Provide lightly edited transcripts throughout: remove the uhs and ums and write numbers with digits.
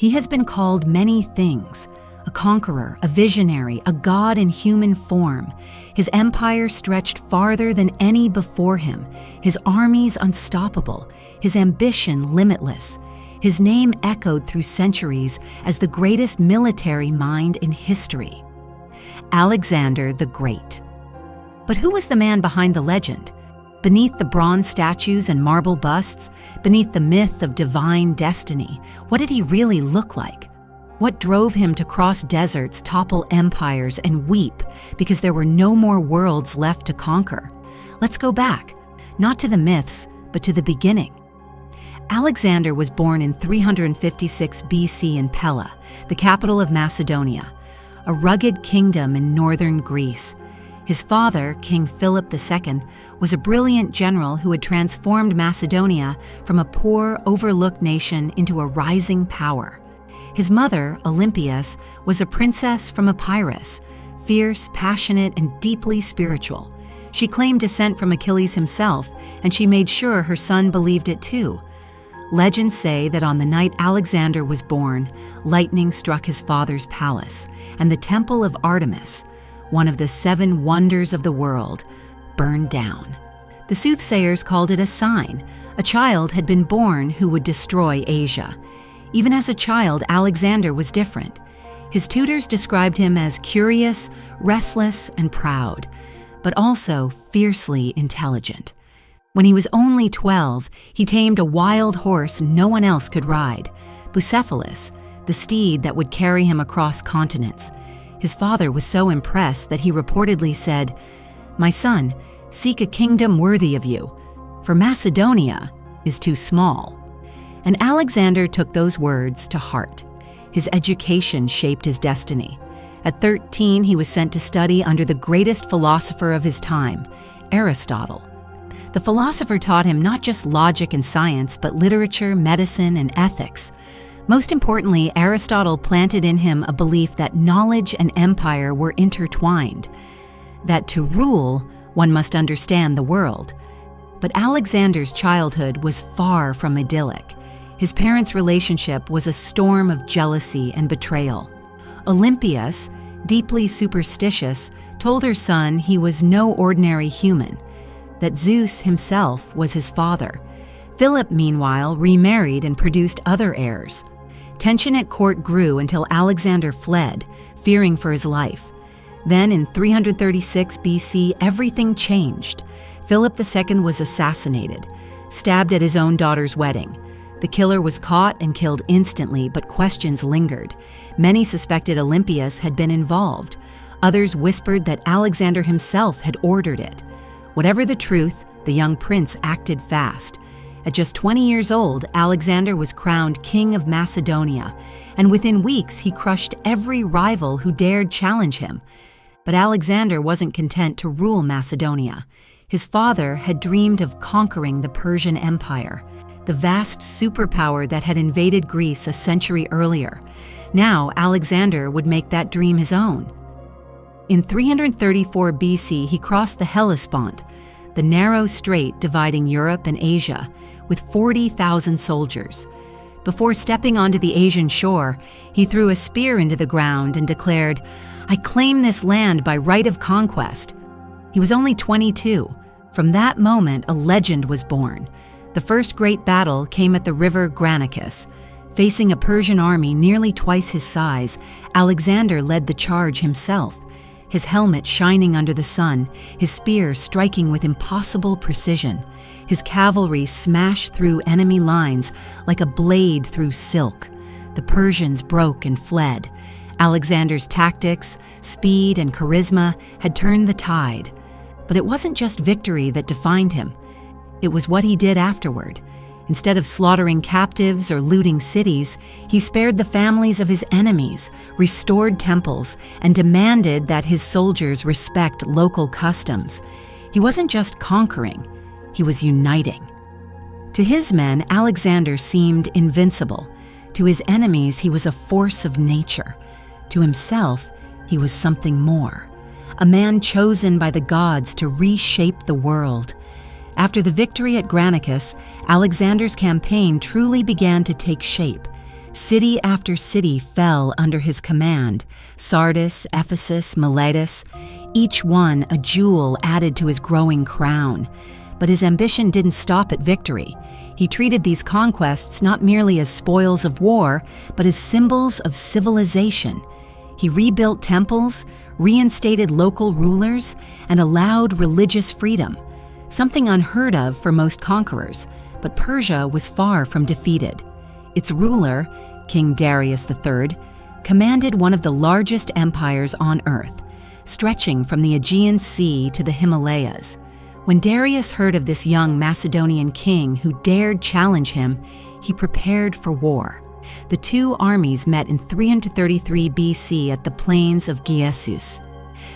He has been called many things: a conqueror, a visionary, a god in human form. His empire stretched farther than any before him, his armies unstoppable, his ambition limitless. His name echoed through centuries as the greatest military mind in history. Alexander the Great. But who was the man behind the legend? Beneath the bronze statues and marble busts, beneath the myth of divine destiny, what did he really look like? What drove him to cross deserts, topple empires, and weep because there were no more worlds left to conquer? Let's go back, not to the myths, but to the beginning. Alexander was born in 356 BC in Pella, the capital of Macedonia, a rugged kingdom in northern Greece. His father, King Philip II, was a brilliant general who had transformed Macedonia from a poor, overlooked nation into a rising power. His mother, Olympias, was a princess from Epirus, fierce, passionate, and deeply spiritual. She claimed descent from Achilles himself, and she made sure her son believed it too. Legends say that on the night Alexander was born, lightning struck his father's palace, and the temple of Artemis, one of the 7 wonders of the world, burned down. The soothsayers called it a sign. A child had been born who would destroy Asia. Even as a child, Alexander was different. His tutors described him as curious, restless, and proud, but also fiercely intelligent. When he was only 12, he tamed a wild horse no one else could ride, Bucephalus, the steed that would carry him across continents. His father was so impressed that he reportedly said, "My son, seek a kingdom worthy of you, for Macedonia is too small." And Alexander took those words to heart. His education shaped his destiny. At 13, he was sent to study under the greatest philosopher of his time, Aristotle. The philosopher taught him not just logic and science, but literature, medicine, and ethics. Most importantly, Aristotle planted in him a belief that knowledge and empire were intertwined, that to rule, one must understand the world. But Alexander's childhood was far from idyllic. His parents' relationship was a storm of jealousy and betrayal. Olympias, deeply superstitious, told her son he was no ordinary human, that Zeus himself was his father. Philip, meanwhile, remarried and produced other heirs. Tension at court grew until Alexander fled, fearing for his life. Then, in 336 BC, everything changed. Philip II was assassinated, stabbed at his own daughter's wedding. The killer was caught and killed instantly, but questions lingered. Many suspected Olympias had been involved. Others whispered that Alexander himself had ordered it. Whatever the truth, the young prince acted fast. At just 20 years old, Alexander was crowned King of Macedonia, and within weeks he crushed every rival who dared challenge him. But Alexander wasn't content to rule Macedonia. His father had dreamed of conquering the Persian Empire, the vast superpower that had invaded Greece a century earlier. Now Alexander would make that dream his own. In 334 BC, he crossed the Hellespont, the narrow strait dividing Europe and Asia, with 40,000 soldiers. Before stepping onto the Asian shore, he threw a spear into the ground and declared, "I claim this land by right of conquest." He was only 22. From that moment, a legend was born. The first great battle came at the river Granicus. Facing a Persian army nearly twice his size, Alexander led the charge himself, his helmet shining under the sun, his spear striking with impossible precision. His cavalry smashed through enemy lines like a blade through silk. The Persians broke and fled. Alexander's tactics, speed, and charisma had turned the tide. But it wasn't just victory that defined him. It was what he did afterward. Instead of slaughtering captives or looting cities, he spared the families of his enemies, restored temples, and demanded that his soldiers respect local customs. He wasn't just conquering, he was uniting. To his men, Alexander seemed invincible. To his enemies, he was a force of nature. To himself, he was something more, a man chosen by the gods to reshape the world. After the victory at Granicus, Alexander's campaign truly began to take shape. City after city fell under his command: Sardis, Ephesus, Miletus, each one a jewel added to his growing crown. But his ambition didn't stop at victory. He treated these conquests not merely as spoils of war, but as symbols of civilization. He rebuilt temples, reinstated local rulers, and allowed religious freedom, something unheard of for most conquerors. But Persia was far from defeated. Its ruler, King Darius III, commanded one of the largest empires on earth, stretching from the Aegean Sea to the Himalayas. When Darius heard of this young Macedonian king who dared challenge him, he prepared for war. The two armies met in 333 BC at the plains of Giessus.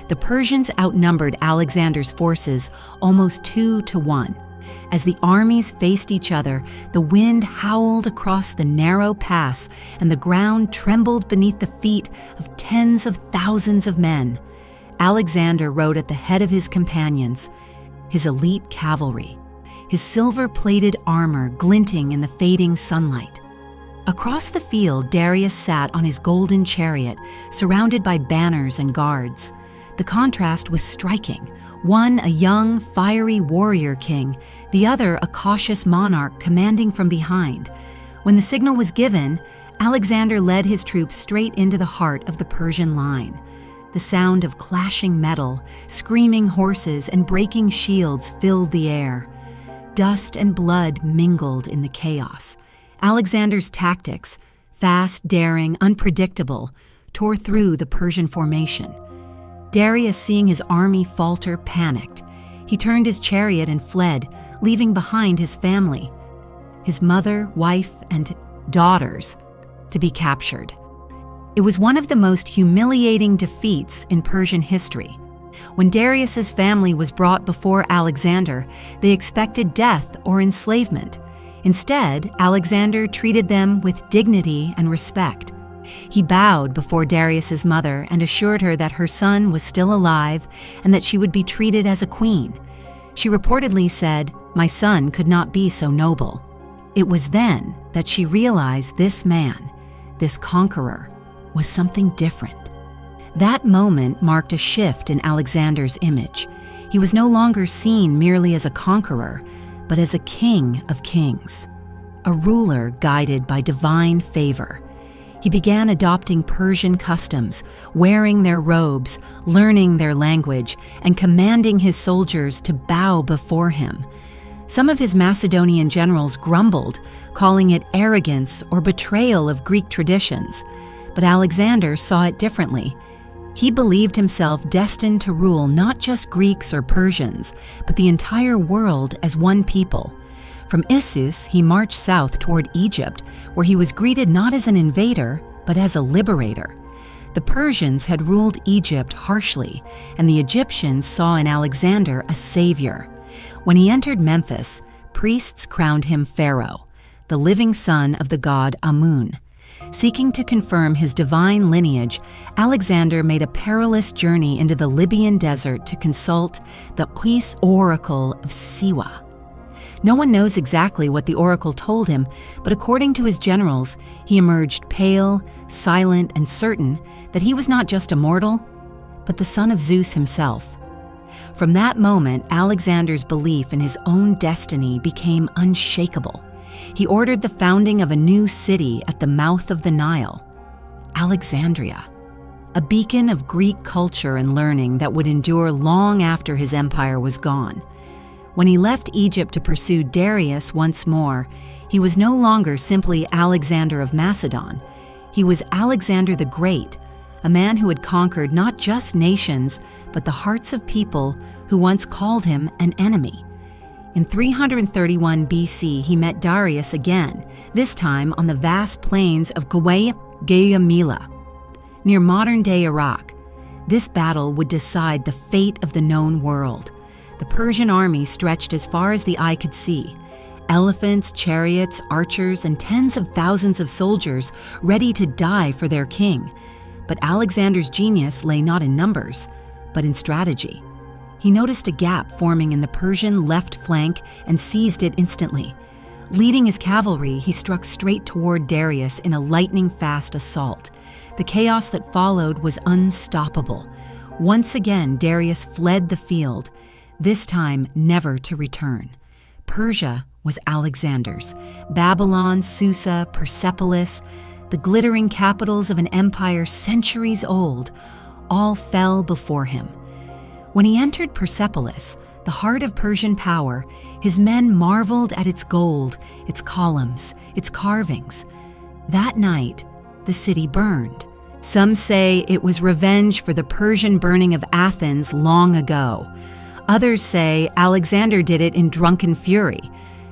The Persians outnumbered Alexander's forces almost 2-1. As the armies faced each other, the wind howled across the narrow pass and the ground trembled beneath the feet of tens of thousands of men. Alexander rode at the head of his companions, his elite cavalry, his silver-plated armor glinting in the fading sunlight. Across the field, Darius sat on his golden chariot, surrounded by banners and guards. The contrast was striking. One a young, fiery warrior king, the other a cautious monarch commanding from behind. When the signal was given, Alexander led his troops straight into the heart of the Persian line. The sound of clashing metal, screaming horses, and breaking shields filled the air. Dust and blood mingled in the chaos. Alexander's tactics, fast, daring, unpredictable, tore through the Persian formation. Darius, seeing his army falter, panicked. He turned his chariot and fled, leaving behind his family, his mother, wife, and daughters, to be captured. It was one of the most humiliating defeats in Persian history. When Darius's family was brought before Alexander, they expected death or enslavement. Instead, Alexander treated them with dignity and respect. He bowed before Darius's mother and assured her that her son was still alive and that she would be treated as a queen. She reportedly said, "My son could not be so noble." It was then that she realized this man, this conqueror, was something different. That moment marked a shift in Alexander's image. He was no longer seen merely as a conqueror, but as a king of kings, a ruler guided by divine favor. He began adopting Persian customs, wearing their robes, learning their language, and commanding his soldiers to bow before him. Some of his Macedonian generals grumbled, calling it arrogance or betrayal of Greek traditions. But Alexander saw it differently. He believed himself destined to rule not just Greeks or Persians, but the entire world as one people. From Issus, he marched south toward Egypt, where he was greeted not as an invader, but as a liberator. The Persians had ruled Egypt harshly, and the Egyptians saw in Alexander a savior. When he entered Memphis, priests crowned him pharaoh, the living son of the god Amun. Seeking to confirm his divine lineage, Alexander made a perilous journey into the Libyan desert to consult the Qis oracle of Siwa. No one knows exactly what the oracle told him, but according to his generals, he emerged pale, silent, and certain that he was not just a mortal, but the son of Zeus himself. From that moment, Alexander's belief in his own destiny became unshakable. He ordered the founding of a new city at the mouth of the Nile, Alexandria, a beacon of Greek culture and learning that would endure long after his empire was gone. When he left Egypt to pursue Darius once more, he was no longer simply Alexander of Macedon. He was Alexander the Great, a man who had conquered not just nations, but the hearts of people who once called him an enemy. In 331 BC, he met Darius again, this time on the vast plains of Gaugamela, near modern-day Iraq. This battle would decide the fate of the known world. The Persian army stretched as far as the eye could see. Elephants, chariots, archers, and tens of thousands of soldiers ready to die for their king. But Alexander's genius lay not in numbers, but in strategy. He noticed a gap forming in the Persian left flank and seized it instantly. Leading his cavalry, he struck straight toward Darius in a lightning-fast assault. The chaos that followed was unstoppable. Once again, Darius fled the field, this time never to return. Persia was Alexander's. Babylon, Susa, Persepolis, the glittering capitals of an empire centuries old, all fell before him. When he entered Persepolis, the heart of Persian power, his men marveled at its gold, its columns, its carvings. That night, the city burned. Some say it was revenge for the Persian burning of Athens long ago. Others say Alexander did it in drunken fury,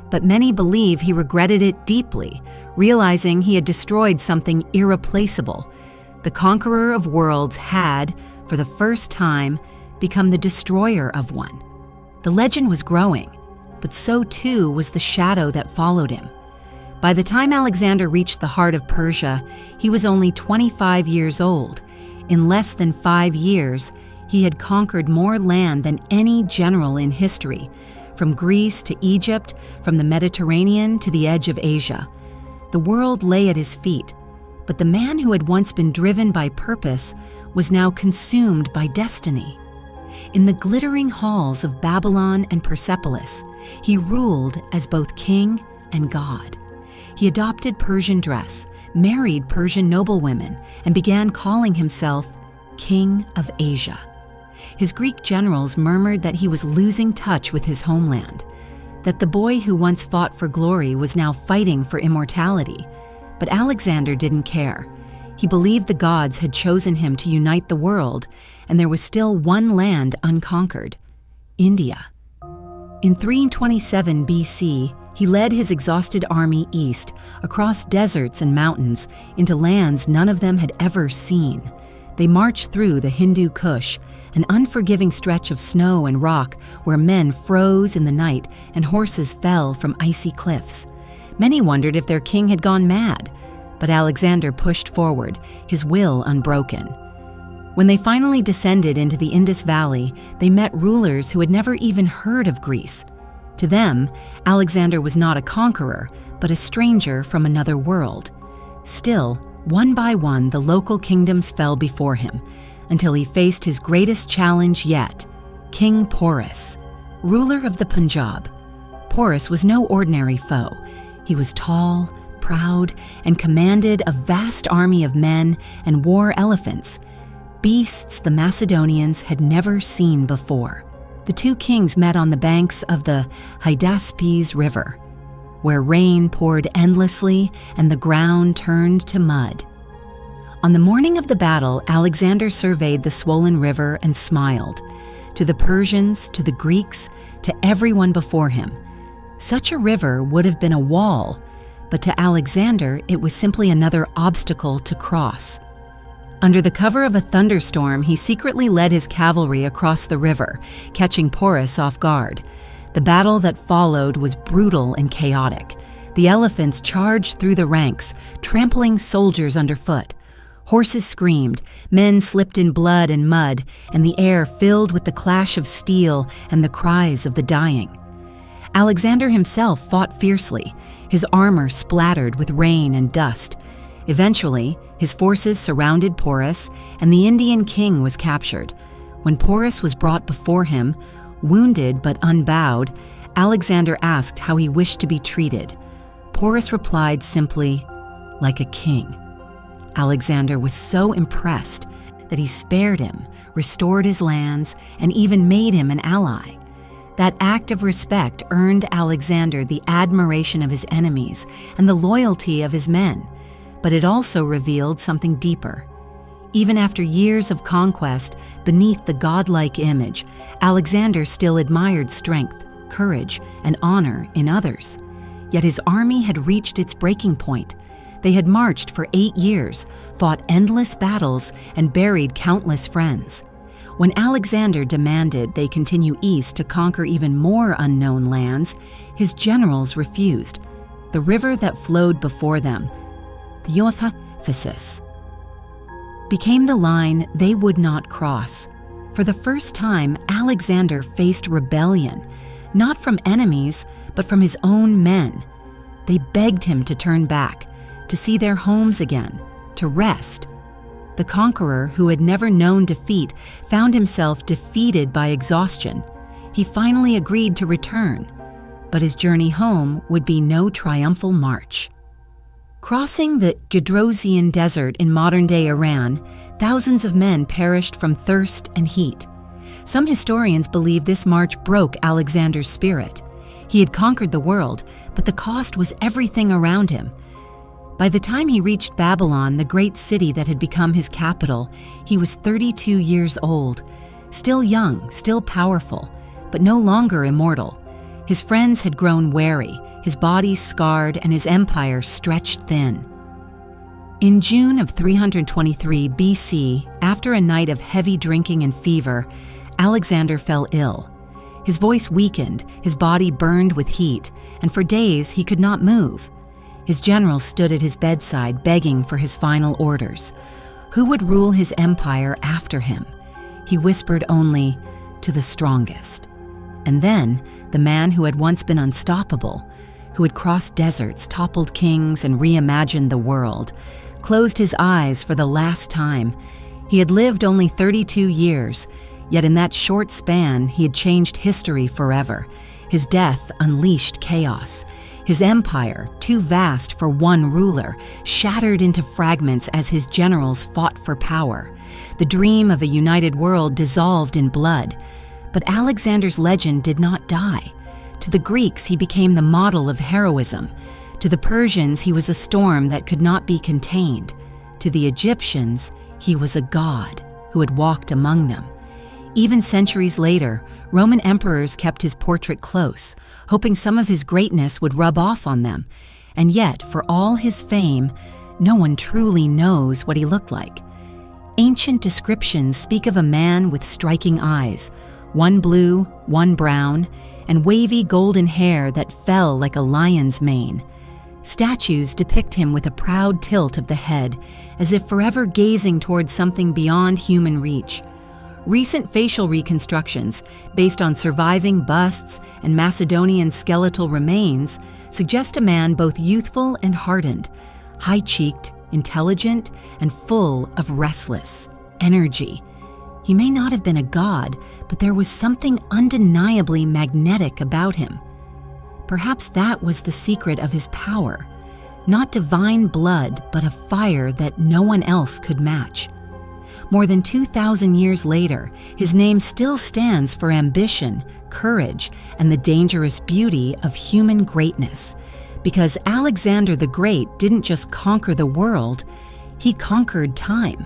but many believe he regretted it deeply, realizing he had destroyed something irreplaceable. The conqueror of worlds had, for the first time, become the destroyer of one. The legend was growing, but so too was the shadow that followed him. By the time Alexander reached the heart of Persia, he was only 25 years old. In less than 5 years, he had conquered more land than any general in history, from Greece to Egypt, from the Mediterranean to the edge of Asia. The world lay at his feet, but the man who had once been driven by purpose was now consumed by destiny. In the glittering halls of Babylon and Persepolis, he ruled as both king and god. He adopted Persian dress, married Persian noblewomen, and began calling himself King of Asia. His Greek generals murmured that he was losing touch with his homeland, that the boy who once fought for glory was now fighting for immortality. But Alexander didn't care. He believed the gods had chosen him to unite the world, and there was still one land unconquered: India. In 327 BC, he led his exhausted army east, across deserts and mountains, into lands none of them had ever seen. They marched through the Hindu Kush, an unforgiving stretch of snow and rock where men froze in the night and horses fell from icy cliffs. Many wondered if their king had gone mad, but Alexander pushed forward, his will unbroken. When they finally descended into the Indus Valley, they met rulers who had never even heard of Greece. To them, Alexander was not a conqueror, but a stranger from another world. Still, one by one, the local kingdoms fell before him, until he faced his greatest challenge yet, King Porus, ruler of the Punjab. Porus was no ordinary foe. He was tall, proud, and commanded a vast army of men and war elephants, beasts the Macedonians had never seen before. The two kings met on the banks of the Hydaspes River, where rain poured endlessly and the ground turned to mud. On the morning of the battle, Alexander surveyed the swollen river and smiled. To the Persians, to the Greeks, to everyone before him, such a river would have been a wall, but to Alexander it was simply another obstacle to cross. Under the cover of a thunderstorm, he secretly led his cavalry across the river, catching Porus off guard. The battle that followed was brutal and chaotic. The elephants charged through the ranks, trampling soldiers underfoot. Horses screamed, men slipped in blood and mud, and the air filled with the clash of steel and the cries of the dying. Alexander himself fought fiercely, his armor splattered with rain and dust. Eventually, his forces surrounded Porus, and the Indian king was captured. When Porus was brought before him, wounded but unbowed, Alexander asked how he wished to be treated. Porus replied simply, "Like a king." Alexander was so impressed that he spared him, restored his lands, and even made him an ally. That act of respect earned Alexander the admiration of his enemies and the loyalty of his men, but it also revealed something deeper. Even after years of conquest, beneath the godlike image, Alexander still admired strength, courage, and honor in others. Yet his army had reached its breaking point. They had marched for 8 years, fought endless battles, and buried countless friends. When Alexander demanded they continue east to conquer even more unknown lands, his generals refused. The river that flowed before them, the Euphrates, became the line they would not cross. For the first time, Alexander faced rebellion, not from enemies, but from his own men. They begged him to turn back, to see their homes again, to rest. The conqueror, who had never known defeat, found himself defeated by exhaustion. He finally agreed to return, but his journey home would be no triumphal march. Crossing the Gedrosian Desert in modern-day Iran, thousands of men perished from thirst and heat. Some historians believe this march broke Alexander's spirit. He had conquered the world, but the cost was everything around him. By the time he reached Babylon, the great city that had become his capital, he was 32 years old, still young, still powerful, but no longer immortal. His friends had grown wary, his body scarred, and his empire stretched thin. In June of 323 BC, after a night of heavy drinking and fever, Alexander fell ill. His voice weakened, his body burned with heat, and for days he could not move. His generals stood at his bedside begging for his final orders. Who would rule his empire after him? He whispered only, "To the strongest." And then, the man who had once been unstoppable, who had crossed deserts, toppled kings, and reimagined the world, closed his eyes for the last time. He had lived only 32 years, yet in that short span he had changed history forever. His death unleashed chaos. His empire, too vast for one ruler, shattered into fragments as his generals fought for power. The dream of a united world dissolved in blood. But Alexander's legend did not die. To the Greeks, he became the model of heroism. To the Persians, he was a storm that could not be contained. To the Egyptians, he was a god who had walked among them. Even centuries later, Roman emperors kept his portrait close, hoping some of his greatness would rub off on them. And yet, for all his fame, no one truly knows what he looked like. Ancient descriptions speak of a man with striking eyes, one blue, one brown, and wavy golden hair that fell like a lion's mane. Statues depict him with a proud tilt of the head, as if forever gazing towards something beyond human reach. Recent facial reconstructions, based on surviving busts and Macedonian skeletal remains, suggest a man both youthful and hardened, high-cheeked, intelligent, and full of restless energy. He may not have been a god, but there was something undeniably magnetic about him. Perhaps that was the secret of his power, not divine blood, but a fire that no one else could match. More than 2,000 years later, his name still stands for ambition, courage, and the dangerous beauty of human greatness. Because Alexander the Great didn't just conquer the world, he conquered time.